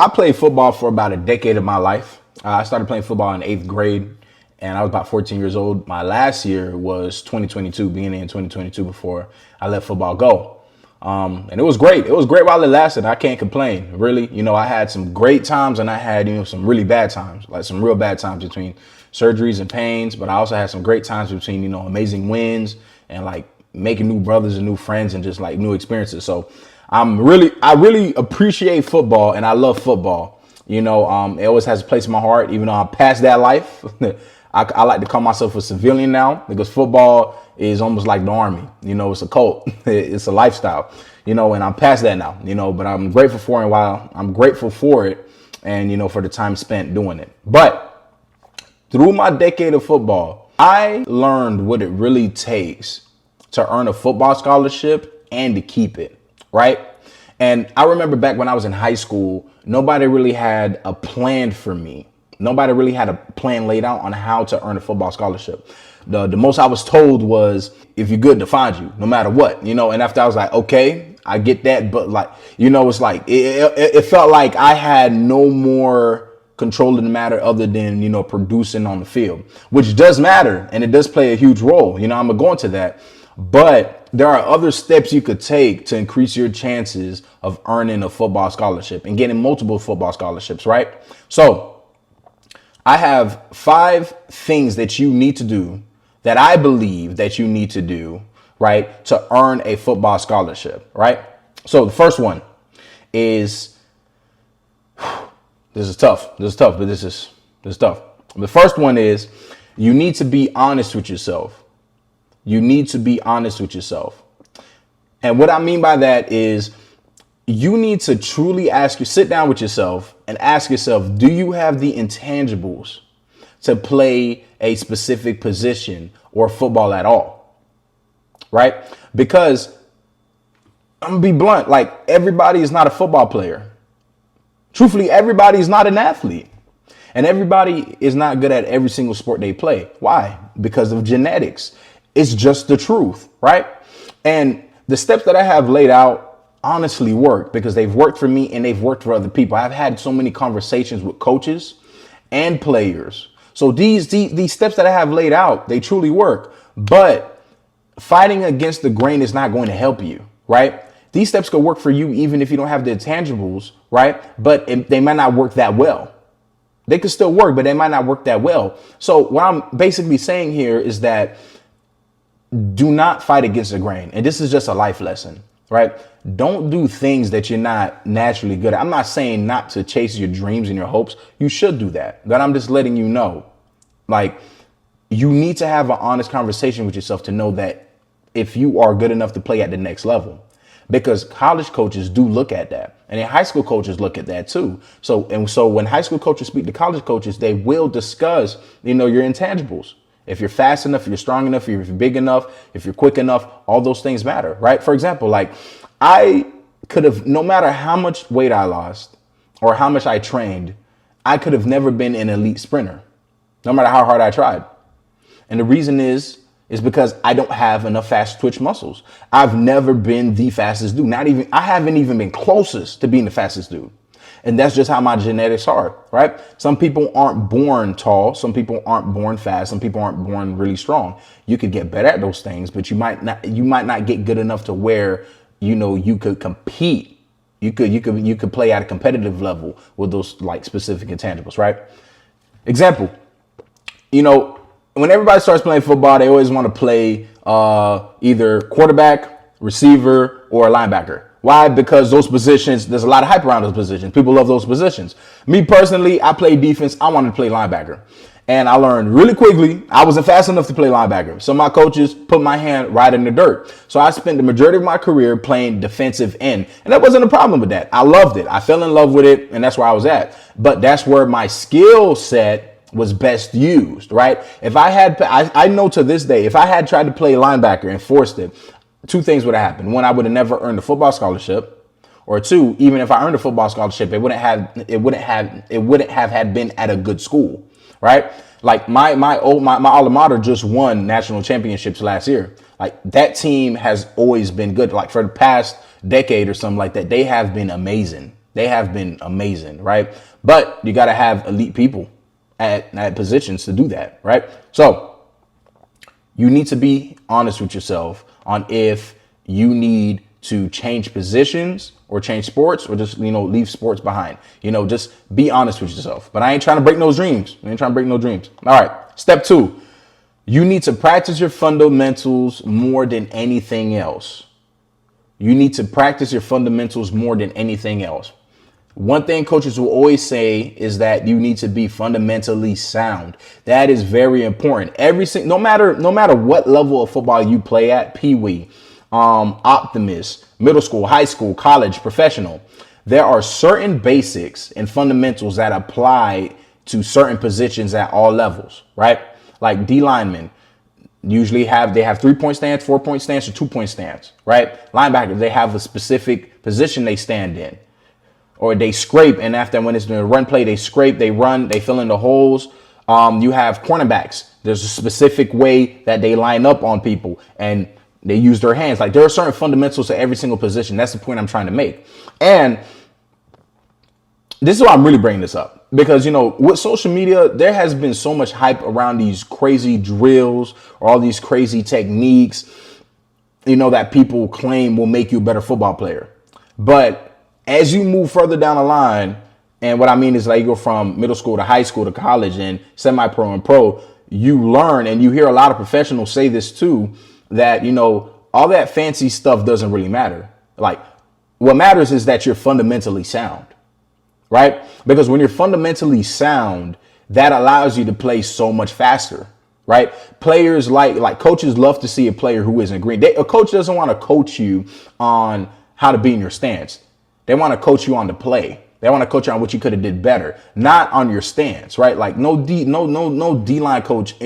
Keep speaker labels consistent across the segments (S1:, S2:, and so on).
S1: I played football for about a decade of my life. I started playing football in 8th grade, and I was about 14 years old. My last year was 2022, beginning in 2022 before I let football go. And it was great. It was great while it lasted. I can't complain, really. I had some great times and I had, some really bad times, like some real bad times between surgeries and pains. But I also had some great times between, amazing wins and like making new brothers and new friends and just like new experiences. So I really appreciate football and I love football. It always has a place in my heart, even though I'm past that life. I like to call myself a civilian now because football is almost like the army. It's a cult. It's a lifestyle, and I'm past that now, but I'm grateful for it. While I'm grateful for it and, for the time spent doing it. But through my decade of football, I learned what it really takes to earn a football scholarship and to keep it, right? And I remember back when I was in high school, nobody really had a plan for me. Nobody really had a plan laid out on how to earn a football scholarship. The most I was told was, if you're good, to find you, no matter what, and after I was like, okay, I get that. But like, it's like, it felt like I had no more control in the matter other than, producing on the field, which does matter. And it does play a huge role. I'm gonna go into that. But there are other steps you could take to increase your chances of earning a football scholarship and getting multiple football scholarships, right? So I have 5 things that you need to do that I believe that you need to do, right, to earn a football scholarship, right? So the first one is, this is tough, but this is tough. The first one is, you need to be honest with yourself. You need to be honest with yourself. And what I mean by that is, you need to truly sit down with yourself and ask yourself, do you have the intangibles to play a specific position or football at all? Right? Because I'm gonna be blunt, like, everybody is not a football player. Truthfully, everybody is not an athlete. And everybody is not good at every single sport they play. Why? Because of genetics. It's just the truth, right? And the steps that I have laid out honestly work because they've worked for me and they've worked for other people. I've had so many conversations with coaches and players. So these steps that I have laid out, they truly work. But fighting against the grain is not going to help you, right? These steps could work for you even if you don't have the intangibles, right? But they might not work that well. They could still work, but they might not work that well. So what I'm basically saying here is that do not fight against the grain. And this is just a life lesson, right? Don't do things that you're not naturally good at. I'm not saying not to chase your dreams and your hopes. You should do that. But I'm just letting you know, like, you need to have an honest conversation with yourself to know that if you are good enough to play at the next level, because college coaches do look at that. And then high school coaches look at that too. So when high school coaches speak to college coaches, they will discuss, your intangibles. If you're fast enough, if you're strong enough, if you're big enough, if you're quick enough, all those things matter, right? For example, like, I could have, no matter how much weight I lost or how much I trained, I could have never been an elite sprinter, no matter how hard I tried. And the reason is because I don't have enough fast twitch muscles. I've never been the fastest dude. I haven't even been closest to being the fastest dude. And that's just how my genetics are, right? Some people aren't born tall. Some people aren't born fast. Some people aren't born really strong. You could get better at those things, but you might not get good enough to where, you could compete. You could play at a competitive level with those like specific intangibles, right? Example, when everybody starts playing football, they always want to play either quarterback, receiver, or linebacker. Why? Because those positions, there's a lot of hype around those positions. People love those positions. Me personally, I play defense. I wanted to play linebacker. And I learned really quickly, I wasn't fast enough to play linebacker. So my coaches put my hand right in the dirt. So I spent the majority of my career playing defensive end. And there wasn't a problem with that. I loved it. I fell in love with it. And that's where I was at. But that's where my skill set was best used, right? If I had, I know to this day, if I had tried to play linebacker and forced it, 2 things would have happened. 1, I would have never earned a football scholarship. Or 2, even if I earned a football scholarship, it wouldn't have had been at a good school, right? Like my alma mater just won national championships last year. Like that team has always been good. Like for the past decade or something like that, they have been amazing. They have been amazing, right? But you got to have elite people at positions to do that, right? So you need to be honest with yourself on if you need to change positions or change sports or just, leave sports behind. Just be honest with yourself. But I ain't trying to break no dreams. All right. Step 2, you need to practice your fundamentals more than anything else. One thing coaches will always say is that you need to be fundamentally sound. That is very important. No matter what level of football you play at, Pee-wee, Optimist, middle school, high school, college, professional, there are certain basics and fundamentals that apply to certain positions at all levels, right? Like D linemen usually have 3-point stance, 4-point stance, or 2-point stance, right? Linebackers, they have a specific position they stand in. Or they scrape, and after when it's the run play, they scrape, they run, they fill in the holes. You have cornerbacks. There's a specific way that they line up on people, and they use their hands. Like, there are certain fundamentals to every single position. That's the point I'm trying to make. And this is why I'm really bringing this up. Because, with social media, there has been so much hype around these crazy drills or all these crazy techniques, that people claim will make you a better football player. But as you move further down the line, and what I mean is like you go from middle school to high school to college and semi-pro and pro, you learn, and you hear a lot of professionals say this too, that, all that fancy stuff doesn't really matter. Like, what matters is that you're fundamentally sound, right? Because when you're fundamentally sound, that allows you to play so much faster, right? Players like coaches love to see a player who isn't green. A coach doesn't want to coach you on how to be in your stance. They want to coach you on the play. They want to coach you on what you could have did better, not on your stance, right? Like no D-line coach,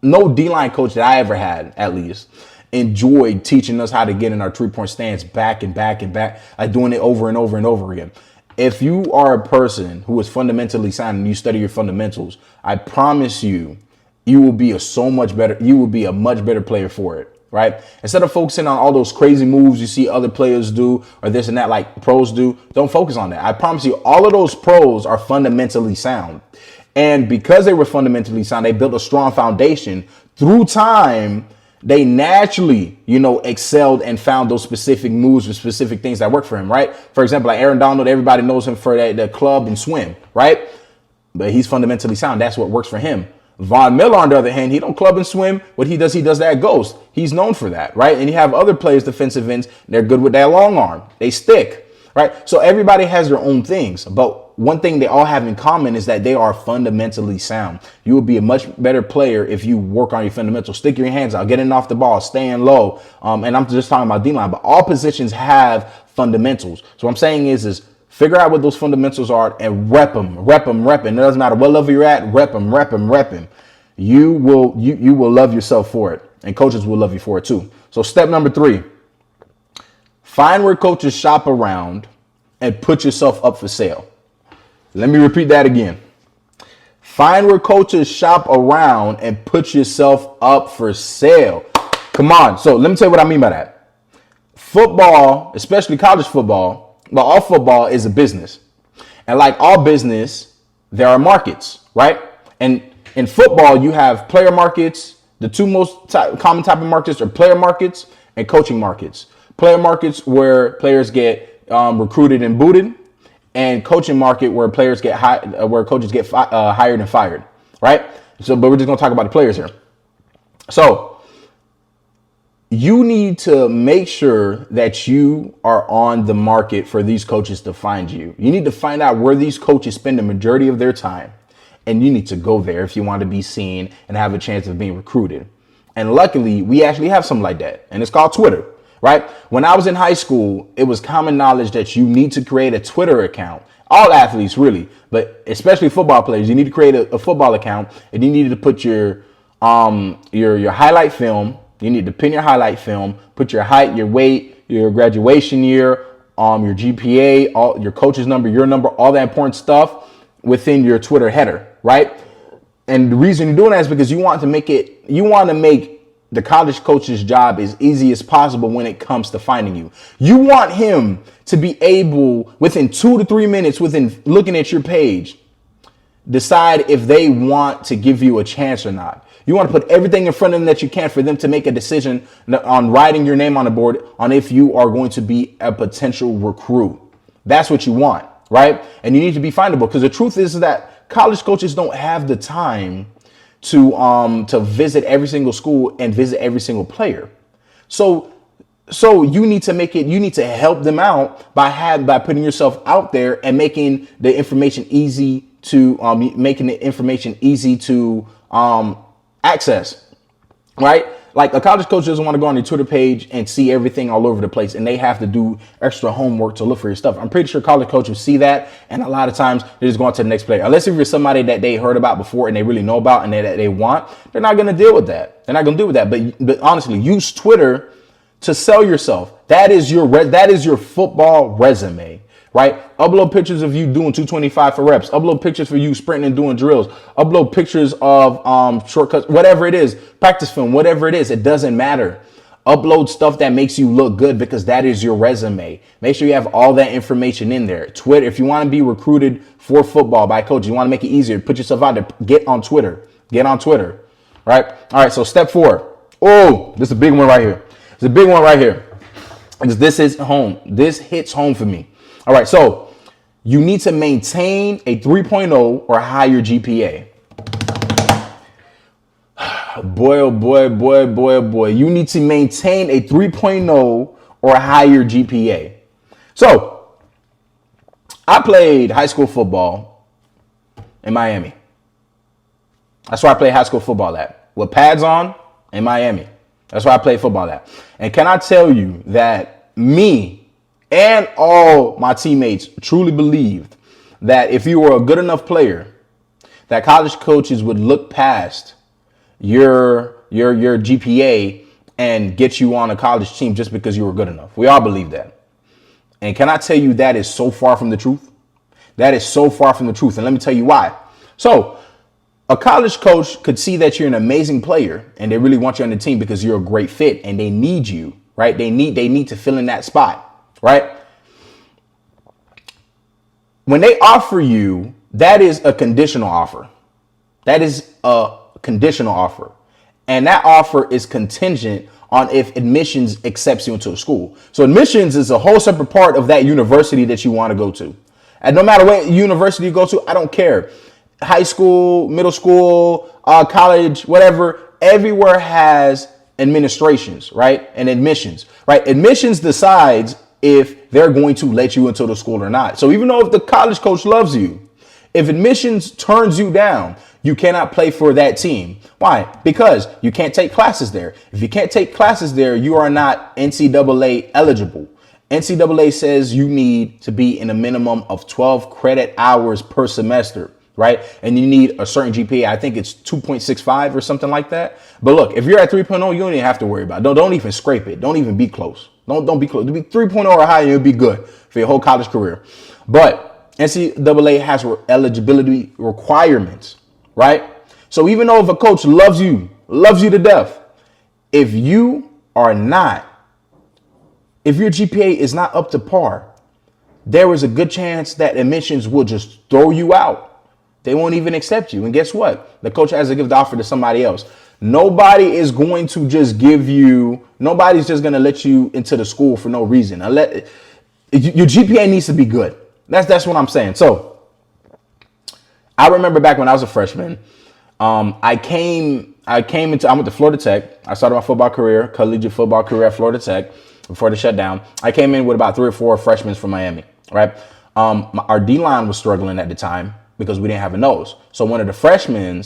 S1: no D-line coach that I ever had, at least, enjoyed teaching us how to get in our 3-point stance back and back and back, like doing it over and over and over again. If you are a person who is fundamentally sound and you study your fundamentals, I promise you, you will be a much better player for it. Right? Instead of focusing on all those crazy moves you see other players do or this and that like pros do, don't focus on that. I promise you, all of those pros are fundamentally sound. And because they were fundamentally sound, they built a strong foundation. Through time, they naturally, excelled and found those specific moves or specific things that work for him, right? For example, like Aaron Donald, everybody knows him for the club and swim, right? But he's fundamentally sound. That's what works for him. Von Miller, on the other hand, he don't club and swim. What he does that ghost. He's known for that, right? And you have other players, defensive ends, they're good with that long arm. They stick, right? So everybody has their own things. But one thing they all have in common is that they are fundamentally sound. You will be a much better player if you work on your fundamentals. Stick your hands out, getting off the ball, staying low. And I'm just talking about D-line, but all positions have fundamentals. So what I'm saying is figure out what those fundamentals are and rep them. It doesn't matter what level you're at, rep them. You will love yourself for it, and coaches will love you for it too. So step number 3, find where coaches shop around and put yourself up for sale. Let me repeat that again. Find where coaches shop around and put yourself up for sale. Come on. So let me tell you what I mean by that. Football, especially college football, but all football is a business. And like all business, there are markets, right? And in football, you have player markets. The two most common type of markets are player markets and coaching markets. Player markets where players get recruited and booted, and coaching market where players get where coaches get hired and fired, right? So, but we're just gonna talk about the players here. So you need to make sure that you are on the market for these coaches to find you. You need to find out where these coaches spend the majority of their time. And you need to go there if you want to be seen and have a chance of being recruited. And luckily, we actually have something like that. And it's called Twitter, right? When I was in high school, it was common knowledge that you need to create a Twitter account. All athletes, really, but especially football players, you need to create a football account, and you need to put your highlight film. You need to pin your highlight film, put your height, your weight, your graduation year, your GPA, all your coach's number, your number, all that important stuff within your Twitter header, right? And the reason you're doing that is because you want to make the college coach's job as easy as possible when it comes to finding you. You want him to be able, within 2 to 3 minutes, within looking at your page, decide if they want to give you a chance or not. You want to put everything in front of them that you can for them to make a decision on writing your name on the board on if you are going to be a potential recruit. That's what you want, right? And you need to be findable, because the truth is that college coaches don't have the time to visit every single school and visit every single player. So you need to make it, you need to help them out by putting yourself out there and making the information easy to access, right? Like, a college coach doesn't want to go on your Twitter page and see everything all over the place, and they have to do extra homework to look for your stuff. I'm pretty sure college coaches see that, and a lot of times they just go on to the next player. Unless if you're somebody that they heard about before and they really know about and that they want, they're not going to deal with that. They're not going to deal with that. But honestly, use Twitter to sell yourself. That is your football resume. Right? Upload pictures of you doing 225 for reps. Upload pictures for you sprinting and doing drills. Upload pictures of shortcuts, whatever it is, practice film, whatever it is. It doesn't matter. Upload stuff that makes you look good, because that is your resume. Make sure you have all that information in there. Twitter, if you want to be recruited for football by coaches, you want to make it easier, put yourself out there. Get on Twitter. Get on Twitter. Right? All right. So step 4. Oh, this is a big one right here. It's a big one right here. Because this is home. This hits home for me. All right, so you need to maintain a 3.0 or higher GPA. Boy, oh boy, boy, boy, oh boy. You need to maintain a 3.0 or higher GPA. So I played high school football in Miami. That's where I played high school football at. With pads on in Miami. That's where I played football at. And can I tell you that me and all my teammates truly believed that if you were a good enough player, that college coaches would look past your GPA and get you on a college team just because you were good enough. We all believe that. And can I tell you that is so far from the truth? That is so far from the truth. And let me tell you why. So a college coach could see that you're an amazing player and they really want you on the team because you're a great fit and they need you, right? They need to fill in that spot. Right? When they offer you, that is a conditional offer. That is a conditional offer. And that offer is contingent on if admissions accepts you into a school. So admissions is a whole separate part of that university that you want to go to. And no matter what university you go to, I don't care. High school, middle school, college, whatever, everywhere has administrations, right? And admissions, right? Admissions decides if they're going to let you into the school or not. So even though if the college coach loves you, if admissions turns you down, you cannot play for that team. Why? Because you can't take classes there. If you can't take classes there, you are not NCAA eligible. NCAA says you need to be in a minimum of 12 credit hours per semester, right? And you need a certain GPA. I think it's 2.65 or something like that. But look, if you're at 3.0, you don't even have to worry about it. Don't even scrape it. Don't even be close. Don't be close. To be 3.0 or higher, you'll be good for your whole college career. But NCAA has eligibility requirements, right? So even though if a coach loves you to death, if your GPA is not up to par, there is a good chance that admissions will just throw you out. They won't even accept you. And guess what? The coach has to give the offer to somebody else. Nobody's just going to let you into the school for no reason. Your GPA needs to be good. That's what I'm saying. So I remember back when I was a freshman, I went to Florida Tech. I started my football career, collegiate football career at Florida Tech before they shut down. I came in with about 3 or 4 freshmen from Miami, right? Our D-line was struggling at the time because we didn't have a nose. So one of the freshmen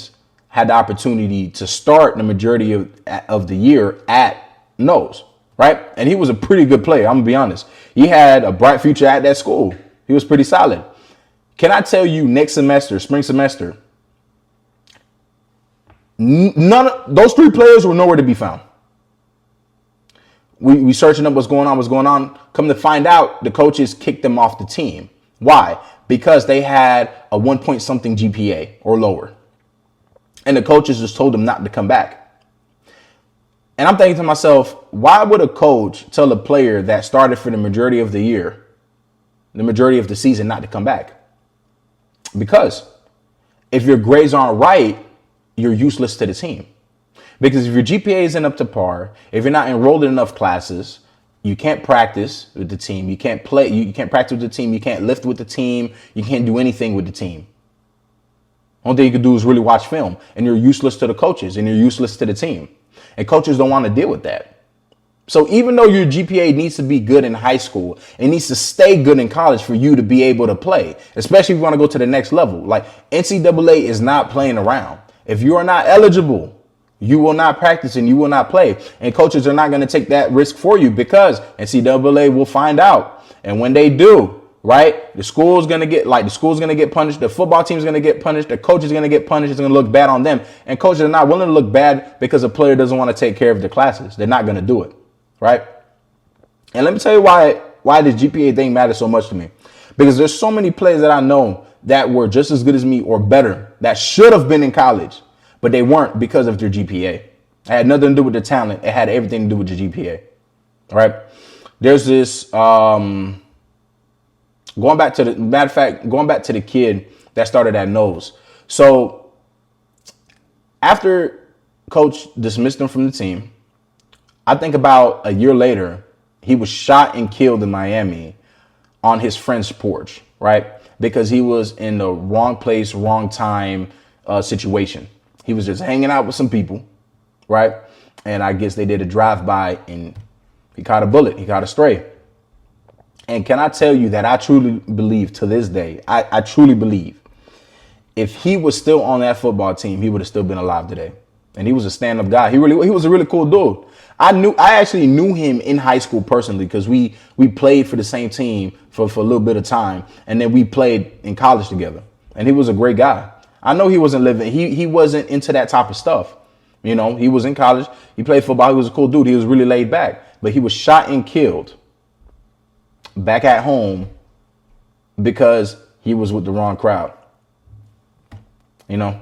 S1: had the opportunity to start the majority of the year at nose, right? And he was a pretty good player. I'm gonna be honest. He had a bright future at that school. He was pretty solid. Can I tell you, next semester, spring semester, none of those 3 players were nowhere to be found. We searching up what's going on. Come to find out, the coaches kicked them off the team. Why? Because they had a 1 point something GPA or lower. And the coaches just told them not to come back. And I'm thinking to myself, why would a coach tell a player that started for the majority of the year, the majority of the season, not to come back? Because if your grades aren't right, you're useless to the team. Because if your GPA isn't up to par, if you're not enrolled in enough classes, you can't practice with the team. You can't play. You can't practice with the team. You can't lift with the team. You can't do anything with the team. Only thing you can do is really watch film, and you're useless to the coaches, and you're useless to the team. And coaches don't want to deal with that. So even though your GPA needs to be good in high school, it needs to stay good in college for you to be able to play, especially if you want to go to the next level. Like NCAA is not playing around. If you are not eligible, you will not practice and you will not play. And coaches are not going to take that risk for you because NCAA will find out. And when they do, right, the school's going to get punished. The football team's going to get punished. The coach is going to get punished. It's going to look bad on them. And coaches are not willing to look bad because a player doesn't want to take care of their classes. They're not going to do it. Right. And let me tell you why this GPA thing matters so much to me. Because there's so many players that I know that were just as good as me or better that should have been in college, but they weren't because of their GPA. It had nothing to do with the talent. It had everything to do with the GPA. All right. There's this going back to the kid that started at Nose. So after coach dismissed him from the team, I think about a year later, he was shot and killed in Miami on his friend's porch, right? Because he was in the wrong place, wrong time situation. He was just hanging out with some people, right? And I guess they did a drive-by and he caught a bullet. He caught a stray. And can I tell you that I truly believe to this day, I truly believe if he was still on that football team, he would have still been alive today. And he was a stand-up guy. He was a really cool dude. I actually knew him in high school personally because we played for the same team for a little bit of time. And then we played in college together. And he was a great guy. I know he wasn't living. He wasn't into that type of stuff. You know, he was in college. He played football. He was a cool dude. He was really laid back. But he was shot and killed back at home because he was with the wrong crowd. You know.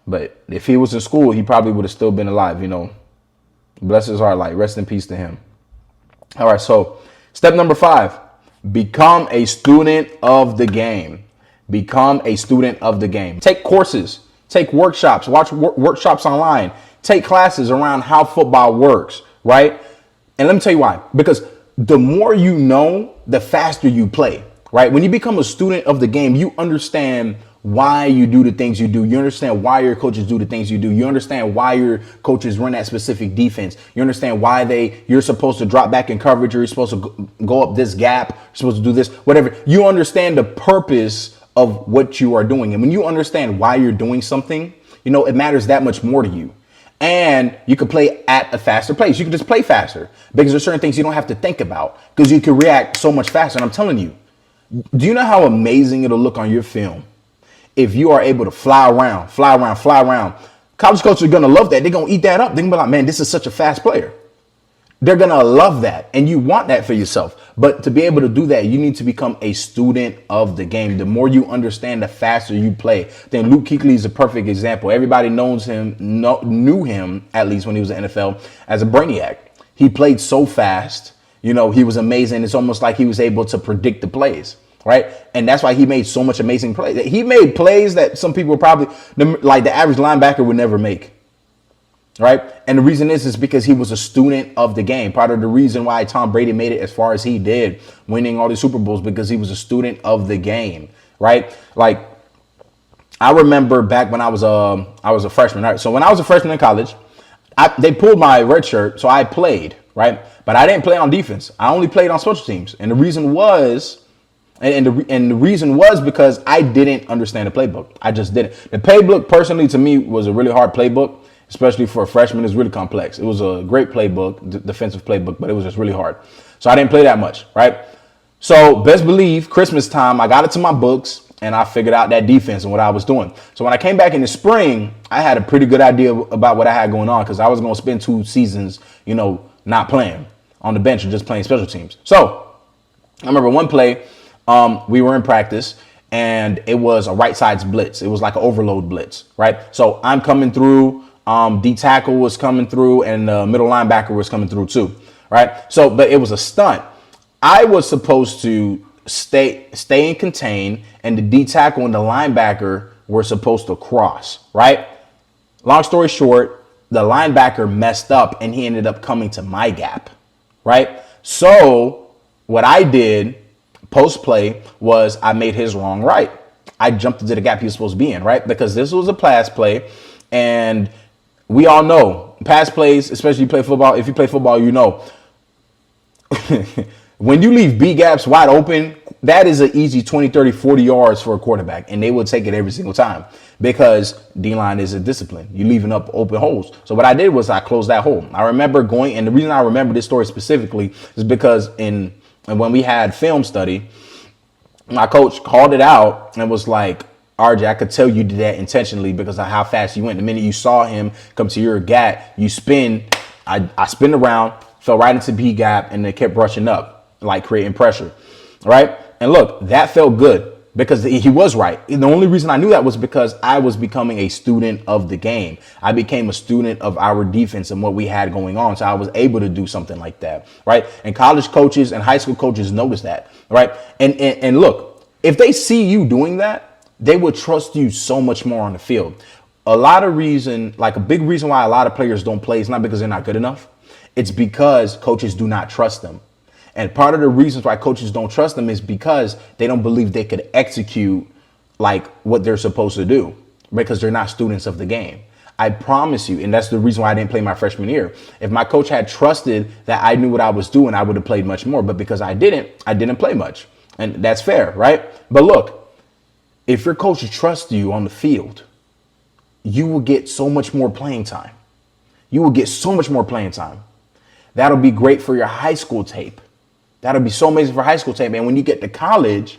S1: But if he was in school, he probably would have still been alive, you know. Bless his heart, like rest in peace to him. All right, so step number 5, become a student of the game. Become a student of the game. Take courses, take workshops, watch workshops online, take classes around how football works, right? And let me tell you why. Because the more you know, the faster you play, right? When you become a student of the game, you understand why you do the things you do. You understand why your coaches do the things you do. You understand why your coaches run that specific defense. You understand why you're supposed to drop back in coverage, or you're supposed to go up this gap, you're supposed to do this, whatever. You understand the purpose of what you are doing. And when you understand why you're doing something, you know, it matters that much more to you. And you can play at a faster pace. You can just play faster because there's certain things you don't have to think about because you can react so much faster. And I'm telling you, do you know how amazing it'll look on your film if you are able to fly around? College coaches are going to love that. They're going to eat that up. They're going to be like, man, this is such a fast player. They're going to love that. And you want that for yourself. But to be able to do that, you need to become a student of the game. The more you understand, the faster you play. Then Luke Kuechly is a perfect example. Everybody knew him, at least when he was in the NFL, as a brainiac. He played so fast. You know, he was amazing. It's almost like he was able to predict the plays. Right. And that's why he made so much amazing plays. He made plays that some people probably, like the average linebacker, would never make. Right. And the reason is because he was a student of the game. Part of the reason why Tom Brady made it as far as he did, winning all these Super Bowls, because he was a student of the game. Right. Like, I remember back when I was a freshman. Right. So when I was a freshman in college, they pulled my red shirt. So I played. Right. But I didn't play on defense. I only played on special teams. And the reason was, And the reason was because I didn't understand the playbook. I just didn't. The playbook, personally, to me, was a really hard playbook, especially for a freshman. It's really complex. It was a great playbook, defensive playbook, but it was just really hard. So I didn't play that much, right? So best believe Christmas time, I got it to my books and I figured out that defense and what I was doing. So when I came back in the spring, I had a pretty good idea about what I had going on because I was going to spend 2 seasons, you know, not playing on the bench and just playing special teams. So I remember one play. We were in practice and it was a right sides blitz. It was like an overload blitz, right? So I'm coming through. D tackle was coming through, and the middle linebacker was coming through too, right? So, but it was a stunt. I was supposed to stay and contain, and the D tackle and the linebacker were supposed to cross, right? Long story short, the linebacker messed up and he ended up coming to my gap, right? So what I did post play was I made his wrong right. I jumped into the gap he was supposed to be in, right? Because this was a pass play, and we all know pass plays, especially you play football. If you play football, you know when you leave B gaps wide open, that is an easy 20, 30, 40 yards for a quarterback, and they will take it every single time because D-line is a discipline. You're leaving up open holes. So what I did was I closed that hole. I remember going, and the reason I remember this story specifically is because when we had film study, my coach called it out and was like, RJ, I could tell you did that intentionally because of how fast you went. The minute you saw him come to your gap, you spin. I spin around, fell right into B gap, and then kept rushing up, like creating pressure, right? And look, that felt good because he was right. And the only reason I knew that was because I was becoming a student of the game. I became a student of our defense and what we had going on. So I was able to do something like that, right? And college coaches and high school coaches notice that, right? And look, if they see you doing that, they would trust you so much more on the field. A big reason why a lot of players don't play is not because they're not good enough. It's because coaches do not trust them. And part of the reasons why coaches don't trust them is because they don't believe they could execute like what they're supposed to do because they're not students of the game. I promise you, and that's the reason why I didn't play my freshman year. If my coach had trusted that I knew what I was doing, I would have played much more. But because I didn't play much. And that's fair, right? But look, if your coach trusts you on the field, you will get so much more playing time. You will get so much more playing time. That'll be great for your high school tape. That'll be so amazing for high school tape. And when you get to college,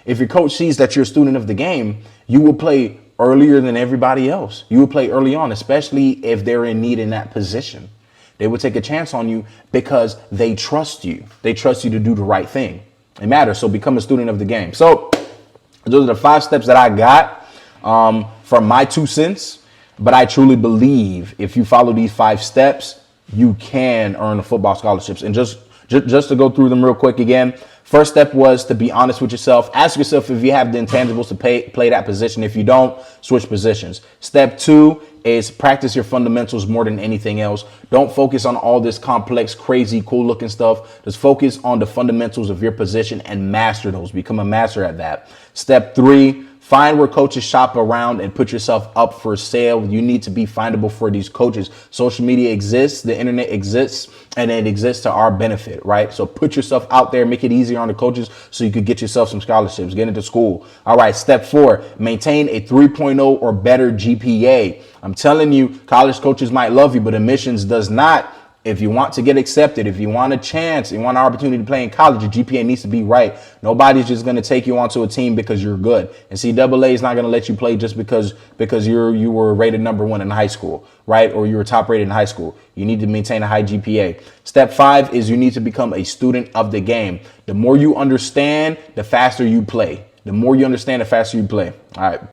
S1: if your coach sees that you're a student of the game, you will play earlier than everybody else. You will play early on, especially if they're in need in that position. They will take a chance on you because they trust you. They trust you to do the right thing. It matters. So become a student of the game. So those are the 5 steps that I got from my 2 cents. But I truly believe if you follow these 5 steps, you can earn the football scholarships. And just to go through them real quick again. First step was to be honest with yourself. Ask yourself if you have the intangibles to play that position. If you don't, switch positions. Step 2 is practice your fundamentals more than anything else. Don't focus on all this complex, crazy, cool looking stuff. Just focus on the fundamentals of your position and master those. Become a master at that. Step 3, find where coaches shop around and put yourself up for sale. You need to be findable for these coaches. Social media exists, the internet exists, and it exists to our benefit, right? So put yourself out there, make it easier on the coaches so you could get yourself some scholarships, get into school. All right, step 4, maintain a 3.0 or better GPA. I'm telling you, college coaches might love you, but admissions does not. If you want to get accepted, if you want a chance, you want an opportunity to play in college, your GPA needs to be right. Nobody's just going to take you onto a team because you're good. And NCAA is not going to let you play just because you were rated number 1 in high school, right? Or you were top rated in high school. You need to maintain a high GPA. Step 5 is you need to become a student of the game. The more you understand, the faster you play. The more you understand, the faster you play. All right.